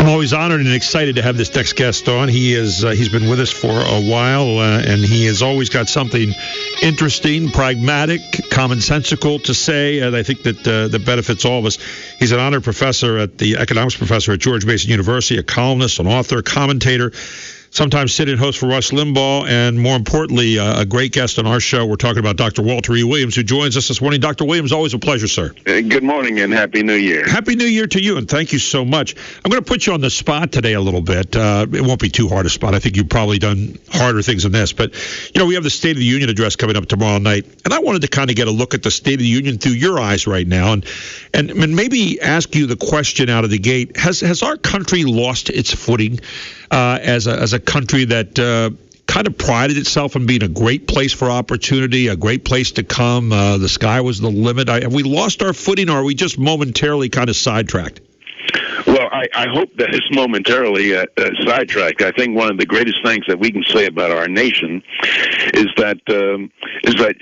I'm always honored and excited to have this next guest on. He's been with us for a while, and he has always got something interesting, pragmatic, commonsensical to say, and I think that benefits all of us. He's an honored professor economics professor at George Mason University, a columnist, an author, commentator, sometimes sit-in host for Rush Limbaugh, and more importantly, a great guest on our show. We're talking about Dr. Walter E. Williams, who joins us this morning. Dr. Williams, always a pleasure, sir. Good morning and Happy New Year. Happy New Year to you, and thank you so much. I'm going to put you on the spot today a little bit. It won't be too hard a spot. I think you've probably done harder things than this. But, we have the State of the Union address coming up tomorrow night, and I wanted to kind of get a look at the State of the Union through your eyes right now, and maybe ask you the question out of the gate. Has our country lost its footing as a country that kind of prided itself on being a great place for opportunity, a great place to come? The sky was the limit. Have we lost our footing, or are we just momentarily kind of sidetracked? Well, I hope that it's momentarily sidetracked. I think one of the greatest things that we can say about our nation is that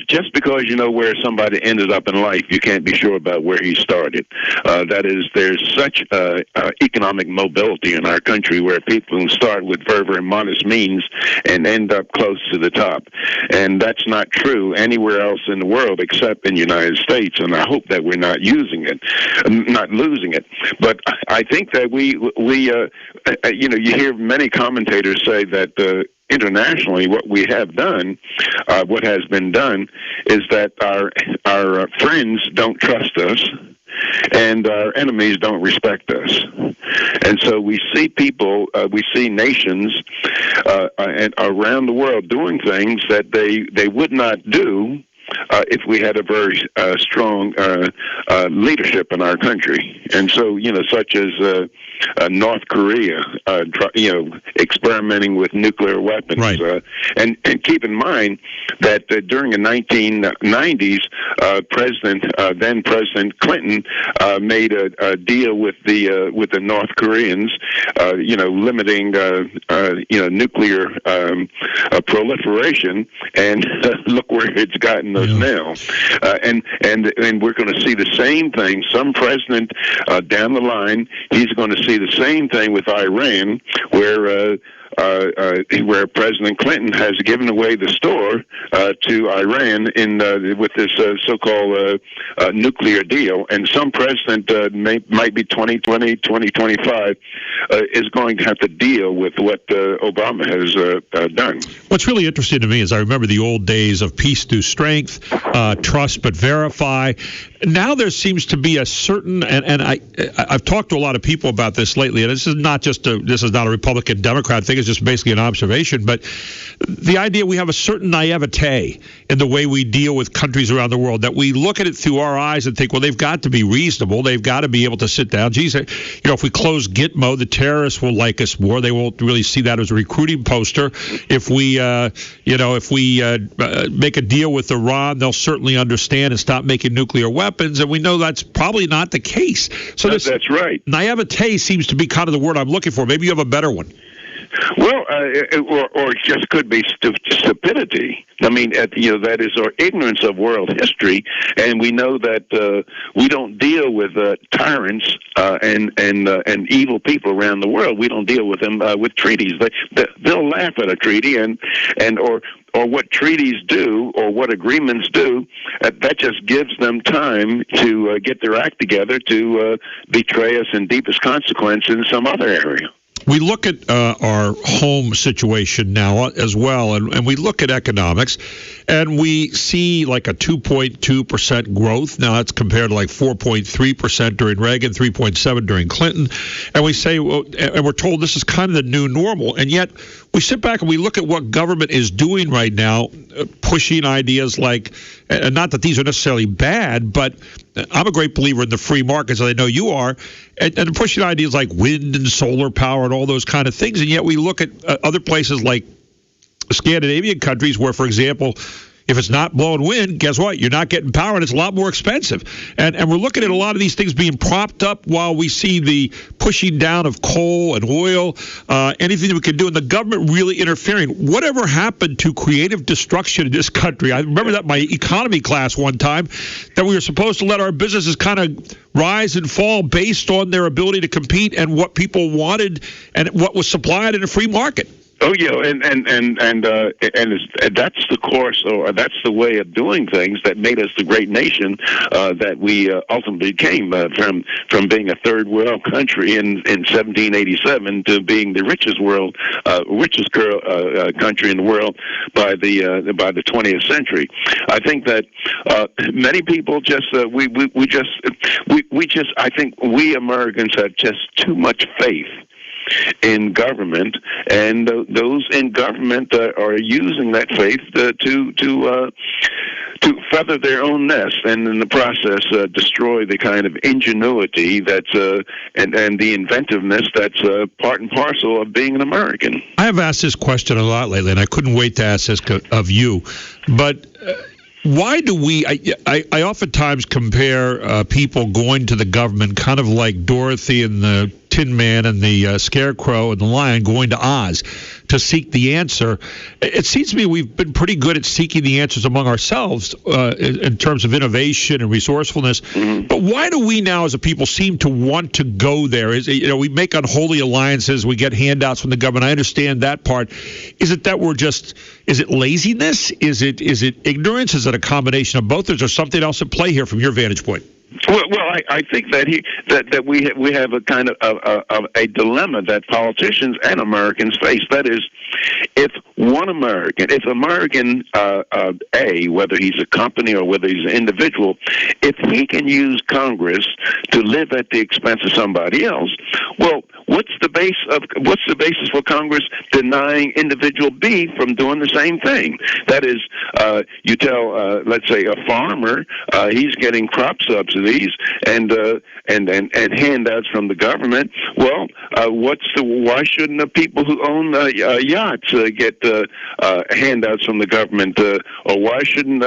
just because you know where somebody ended up in life, you can't be sure about where he started. That is, there's such economic mobility in our country where people can start with very, very modest means and end up close to the top. And that's not true anywhere else in the world except in the United States. And I hope that we're not losing it. But I think that you hear many commentators say that internationally, what we have done, what has been done, is that our friends don't trust us, and our enemies don't respect us. And so we see people, we see nations around the world doing things that they would not do if we had a very strong leadership in our country. And so, such as North Korea, experimenting with nuclear weapons. Right. And keep in mind that during the 1990s, then President Clinton made a deal with the North Koreans, limiting nuclear proliferation, and look where it's gotten us now. And we're going to see the same thing. Some president down the line, he's going to see the same thing with Iran, where President Clinton has given away the store to Iran with this so-called nuclear deal. And some president might be 2020, 2025, is going to have to deal with what Obama has done. What's really interesting to me is I remember the old days of peace through strength, trust but verify. Now there seems to be a certain, and I've talked to a lot of people about this lately, and this is not a Republican-Democrat thing, it's just basically an observation, but the idea we have a certain naivete in the way we deal with countries around the world, that we look at it through our eyes and think, well, they've got to be reasonable, they've got to be able to sit down. Geez, if we close Gitmo, the terrorists will like us more. They won't really see that as a recruiting poster. If we make a deal with Iran, they'll certainly understand and stop making nuclear weapons, and we know that's probably not the case. So that's right. Naivete seems to be kind of the word I'm looking for. Maybe you have a better one. Well, or it just could be stupidity. I mean, that is our ignorance of world history, and we know that we don't deal with tyrants and evil people around the world. We don't deal with them with treaties. They'll laugh at a treaty, or what treaties do, or what agreements do, that just gives them time to get their act together to betray us in deepest consequence in some other area. We look at our home situation now as well, and we look at economics, and we see like a 2.2% growth. Now that's compared to like 4.3% during Reagan, 3.7% during Clinton. And we say, well, and we're told this is kind of the new normal, and yet we sit back and we look at what government is doing right now, pushing ideas like, and not that these are necessarily bad, but I'm a great believer in the free markets, as I know you are, and pushing ideas like wind and solar power and all those kind of things. And yet we look at other places like Scandinavian countries where, for example, if it's not blowing wind, guess what? You're not getting power, and it's a lot more expensive. And we're looking at a lot of these things being propped up while we see the pushing down of coal and oil, anything that we can do, and the government really interfering. Whatever happened to creative destruction in this country? I remember that in my economy class one time, that we were supposed to let our businesses kind of rise and fall based on their ability to compete and what people wanted and what was supplied in a free market. Oh yeah, and that's the course, or that's the way of doing things that made us the great nation that we ultimately became, from being a third world country in 1787 to being the richest country in the world by the 20th century. I think that many people I think we Americans have just too much faith in government, and those in government are using that faith to feather their own nest, and in the process destroy the kind of ingenuity that's and the inventiveness that's part and parcel of being an American. I have asked this question a lot lately, and I couldn't wait to ask this of you, but why do we? I oftentimes compare people going to the government kind of like Dorothy and the Tin Man and the Scarecrow and the Lion going to Oz to seek the answer. It seems to me we've been pretty good at seeking the answers among ourselves in terms of innovation and resourcefulness. Mm-hmm. But why do we now as a people seem to want to go there? We make unholy alliances, we get handouts from the government. I understand that part. Is it that is it laziness? Is it ignorance? Is it a combination of both? Or is there something else at play here from your vantage point? Well, I think that we have a kind of a dilemma that politicians and Americans face. That is, if American A, whether he's a company or whether he's an individual, if he can use Congress to live at the expense of somebody else, well, what's the basis for Congress denying individual B from doing the same thing? That is, you tell, let's say, a farmer, he's getting crop subsidies and handouts from the government. Well, why shouldn't the people who own yachts get handouts from the government, or why shouldn't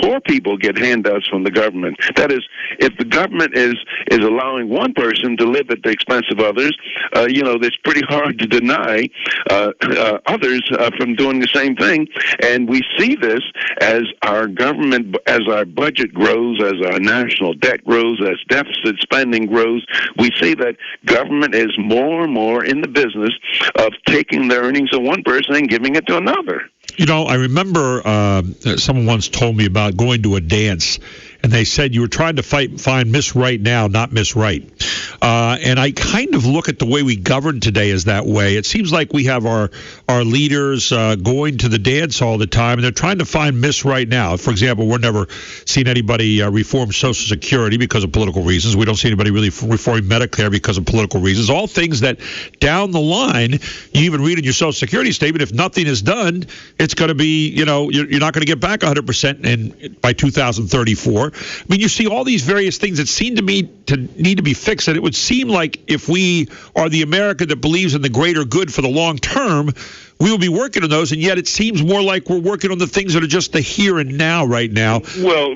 poor people get handouts from the government? That is, if the government is allowing one person to live at the expense of others, it's pretty hard to deny others from doing the same thing. And we see this as our government, as our budget grows, as our national debt grows, as deficit spending grows. We see that government is more and more in the business of taking the earnings of one person and giving it to another. I remember someone once told me about going to a dance, and they said you were trying to find Miss Right now, not Miss Right. And I kind of look at the way we govern today as that way. It seems like we have our leaders going to the dance all the time, and they're trying to find Miss Right now. For example, we're never seen anybody reform Social Security because of political reasons. We don't see anybody really reforming Medicare because of political reasons. All things that down the line, you even read in your Social Security statement, if nothing is done, it's going to be, you're not going to get back 100% by 2034. I mean, you see all these various things that seem to me to need to be fixed, and it would seem like if we are the America that believes in the greater good for the long term, we will be working on those, and yet it seems more like we're working on the things that are just the here and now right now. Well,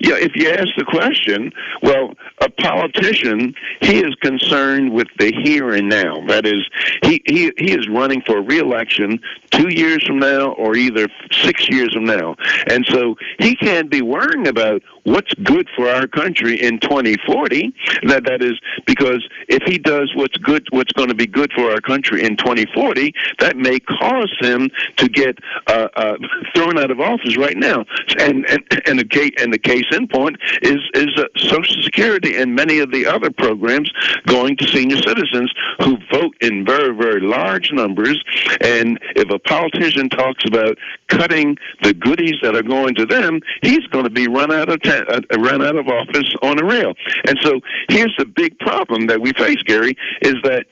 if you ask the question, a politician, he is concerned with the here and now. That is, he is running for re-election 2 years from now or either 6 years from now. And so he can't be worrying about what's good for our country in 2040. That is, because if he does what's going to be good for our country in 2040, that may cause him to get thrown out of office right now. And the case in point is Social Security and many of the other programs going to senior citizens who vote in very, very large numbers. And if a politician talks about cutting the goodies that are going to them, he's going to be run out of office on a rail. And so here's the big problem that we face, Gary, is that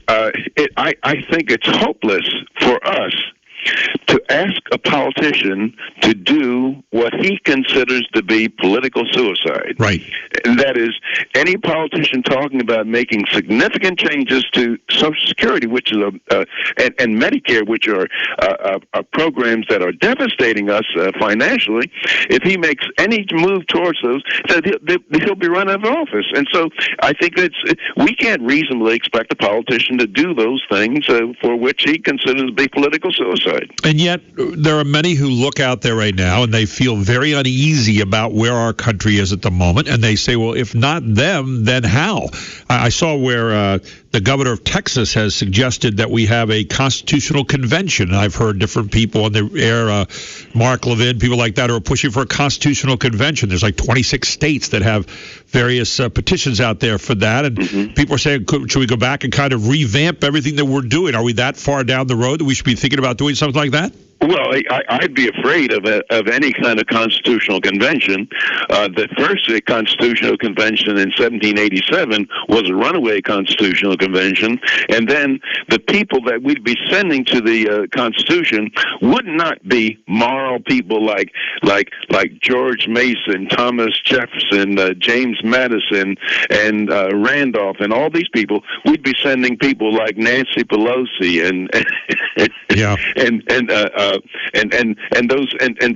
I think it's hopeless for us to ask a politician to do what he considers to be political suicide. Right. And that is any politician talking about making significant changes to Social Security, which is and Medicare, which are programs that are devastating us financially. If he makes any move towards those, he'll be run out of office. And so I think we can't reasonably expect a politician to do those things for which he considers to be political suicide. And yet, there are many who look out there right now and they feel very uneasy about where our country is at the moment, and they say, well, if not them, then how? I saw where the governor of Texas has suggested that we have a constitutional convention. I've heard different people on the air, Mark Levin, people like that, are pushing for a constitutional convention. There's like 26 states that have various petitions out there for that, and people are saying, should we go back and kind of revamp everything that we're doing? Are we that far down the road that we should be thinking about doing something like that? Well, I'd be afraid of any kind of constitutional convention. The first constitutional convention in 1787 was a runaway constitutional convention, and then the people that we'd be sending to the Constitution would not be moral people like George Mason, Thomas Jefferson, James Madison, and Randolph, and all these people. We'd be sending people like Nancy Pelosi and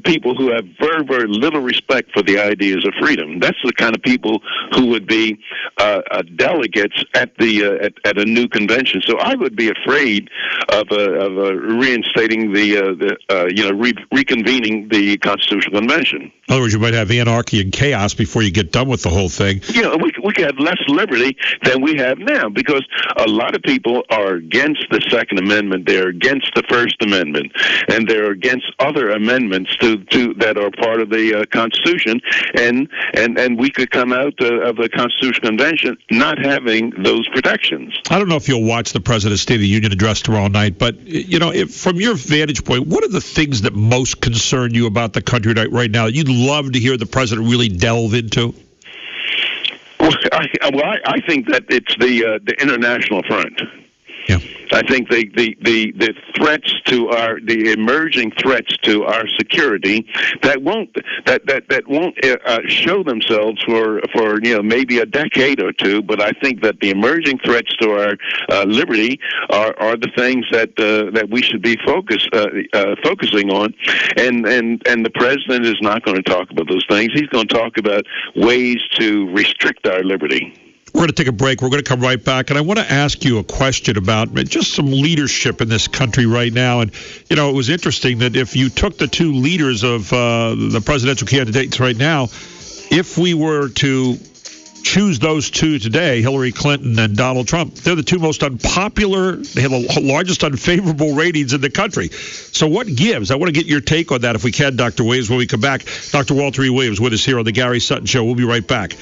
people who have very, very little respect for the ideas of freedom. That's the kind of people who would be delegates at a new convention. So I would be afraid of reinstating reconvening the Constitutional Convention. In other words, you might have anarchy and chaos before you get done with the whole thing. We could have less liberty than we have now, because a lot of people are against the Second Amendment. They're against the First Amendment, and they're against other amendments that are part of the Constitution, and we could come out of the Constitutional Convention not having those protections. I don't know if you'll watch the President's State of the Union address tomorrow night, but from your vantage point, what are the things that most concern you about the country right now that you'd love to hear the President really delve into? Well, I think that it's the international front. Yeah. I think the threats to the emerging threats to our security that won't show themselves for maybe a decade or two, but I think that the emerging threats to our liberty are the things that we should be focusing on, and the president is not going to talk about those things. He's going to talk about ways to restrict our liberty. We're going to take a break. We're going to come right back, and I want to ask you a question about just some leadership in this country right now. And, it was interesting that if you took the two leaders of the presidential candidates right now, if we were to choose those two today, Hillary Clinton and Donald Trump, they're the two most unpopular, they have the largest unfavorable ratings in the country. So what gives? I want to get your take on that if we can, Dr. Williams, when we come back. Dr. Walter E. Williams with us here on the Gary Sutton Show. We'll be right back.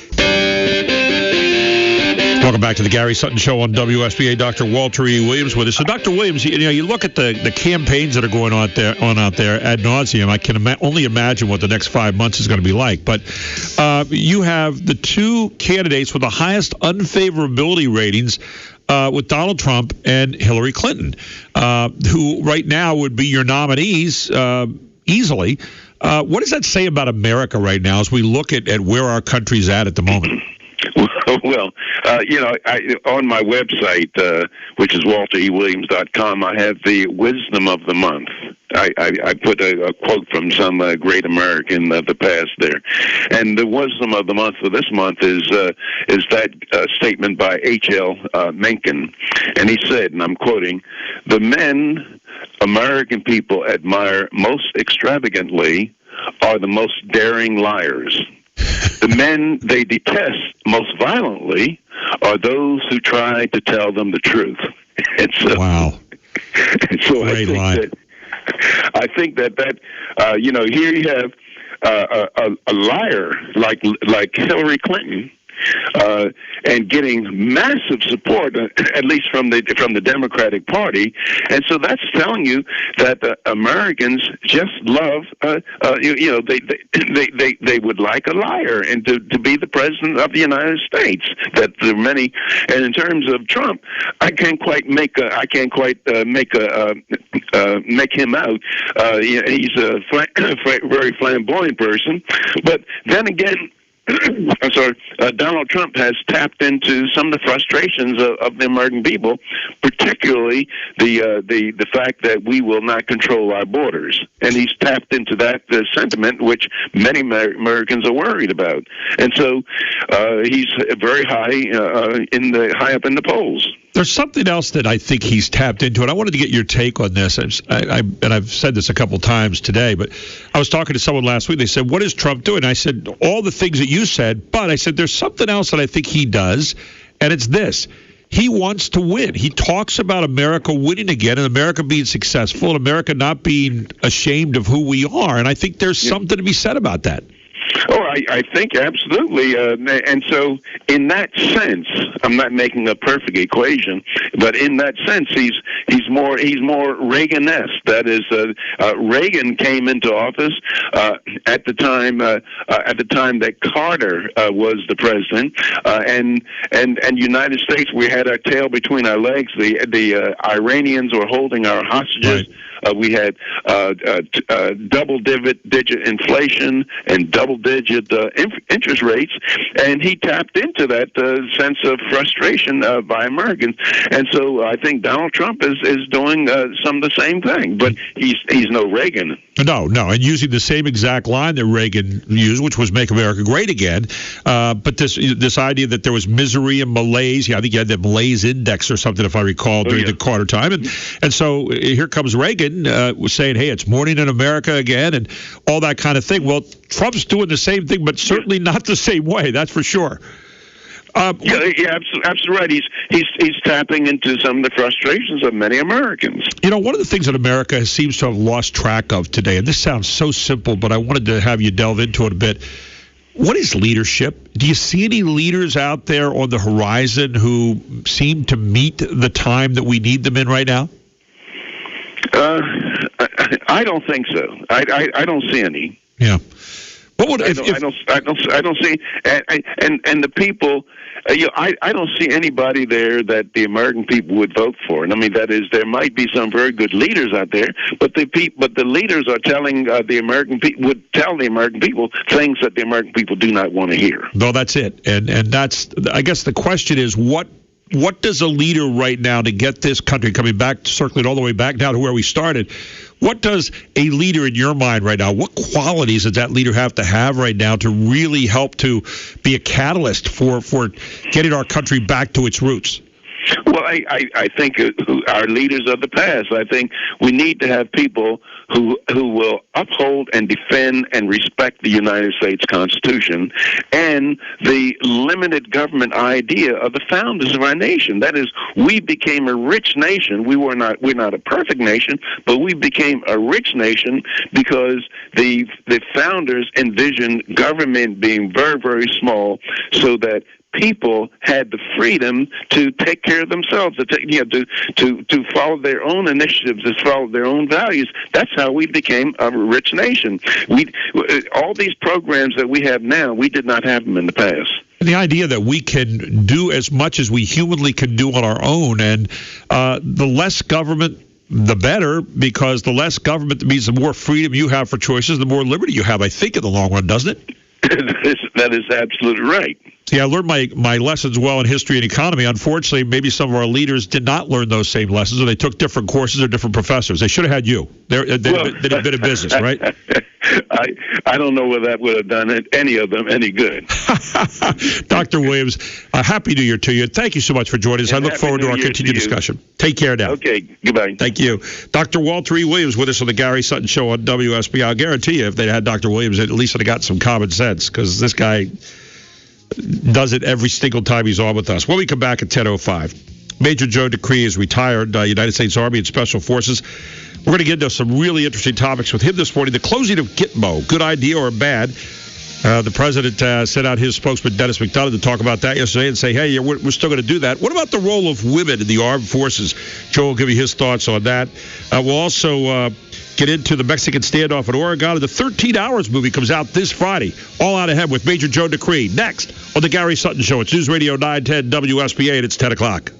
Welcome back to the Gary Sutton Show on WSBA. Dr. Walter E. Williams with us. So, Dr. Williams, you look at the campaigns that are going on out there ad nauseum. I can only imagine what the next 5 months is going to be like. But you have the two candidates with the highest unfavorability ratings with Donald Trump and Hillary Clinton, who right now would be your nominees easily. What does that say about America right now as we look at where our country's at the moment? Well, on my website, which is walterewilliams.com, I have the wisdom of the month. I put a quote from some great American of the past there, and the wisdom of the month for this month is that statement by H.L. Mencken, and he said, and I'm quoting, "The men American people admire most extravagantly are the most daring liars. The men they detest most violently are those who try to tell them the truth." And so, wow. And so great line. I think that here you have a liar like Hillary Clinton, and getting massive support, at least from the Democratic Party, and so that's telling you that Americans just love, they would like a liar and to be the president of the United States. That there are many, and in terms of Trump, I can't quite make a make him out. He's a very flamboyant person. But then again, I'm sorry, Donald Trump has tapped into some of the frustrations of the American people, particularly the fact that we will not control our borders, and he's tapped into that sentiment, which many Americans are worried about, and so he's very high up in the polls. There's something else that I think he's tapped into, and I wanted to get your take on this. And I've said this a couple times today, but I was talking to someone last week. They said, what is Trump doing? I said, all the things that you said, but I said, there's something else that I think he does, and it's this. He wants to win. He talks about America winning again and America being successful and America not being ashamed of who we are, and I think there's something to be said about that. Oh, I think absolutely, and so in that sense, I'm not making a perfect equation, but in that sense, he's more Reagan-esque. That is, Reagan came into office at the time that Carter was the president, and United States, we had our tail between our legs. The Iranians were holding our hostages. Right. We had double-digit inflation and double-digit interest rates, and he tapped into that sense of frustration by Americans. And so I think Donald Trump is doing some of the same thing, but he's no Reagan. No, and using the same exact line that Reagan used, which was "Make America Great Again." But this idea that there was misery and malaise. I think you had the malaise index or something, if I recall, during the Carter time, and so here comes Reagan. Was saying, hey, it's morning in America again, and all that kind of thing. Well, Trump's doing the same thing, but certainly not the same way. That's for sure. Absolutely right. He's tapping into some of the frustrations of many Americans. You know, one of the things that America seems to have lost track of today, and this sounds so simple, but I wanted to have you delve into it a bit. What is leadership? Do you see any leaders out there on the horizon who seem to meet the time that we need them in right now? I don't think so. I don't see any. Yeah. What would I don't see, and the people. I don't see anybody there that the American people would vote for. And I mean, that is, there might be some very good leaders out there, but the leaders are telling the American people would tell the American people things that the American people do not want to hear. No, that's it. And that's, I guess the question is, what does a leader right now to get this country coming back, circling all the way back down to where we started? What does a leader in your mind right now, what qualities does that leader have to have right now to really help to be a catalyst for getting our country back to its roots? Well, I think our leaders of the past, I think we need to have people who will uphold and defend and respect the United States Constitution and the limited government idea of the founders of our nation. That is, we became a rich nation. We're not a perfect nation, but we became a rich nation because the founders envisioned government being very, very small so that people had the freedom to take care of themselves, to follow their own initiatives, to follow their own values. That's how we became a rich nation. All these programs that we have now, we did not have them in the past. The idea that we can do as much as we humanly can do on our own, and the less government, the better, because the less government means the more freedom you have for choices, the more liberty you have, I think, in the long run, doesn't it? That is absolutely right. See, I learned my lessons well in history and economy. Unfortunately, maybe some of our leaders did not learn those same lessons, or they took different courses or different professors. They should have had you. They'd have been in business, right? I don't know whether that would have done any of them any good. Dr. Williams, Happy New Year to you. Thank you so much for joining us. I look forward to our continued discussion. Take care now. Okay, goodbye. Thank you. Dr. Walter E. Williams with us on the Gary Sutton Show on WSBA. I'll guarantee you if they'd had Dr. Williams, at least they'd have got some common sense, because this guy does it every single time he's on with us. When we come back at 10:05, Major Joe Decree is retired, United States Army and Special Forces. We're going to get into some really interesting topics with him this morning. The closing of Gitmo, good idea or bad? The president sent out his spokesman, Dennis McDonough, to talk about that yesterday and say, hey, we're still going to do that. What about the role of women in the armed forces? Joe will give you his thoughts on that. We'll also get into the Mexican standoff in Oregon. The 13 Hours movie comes out this Friday. All out ahead with Major Joe Decree. Next on the Gary Sutton Show. It's News Radio 910 WSBA, and it's 10 o'clock.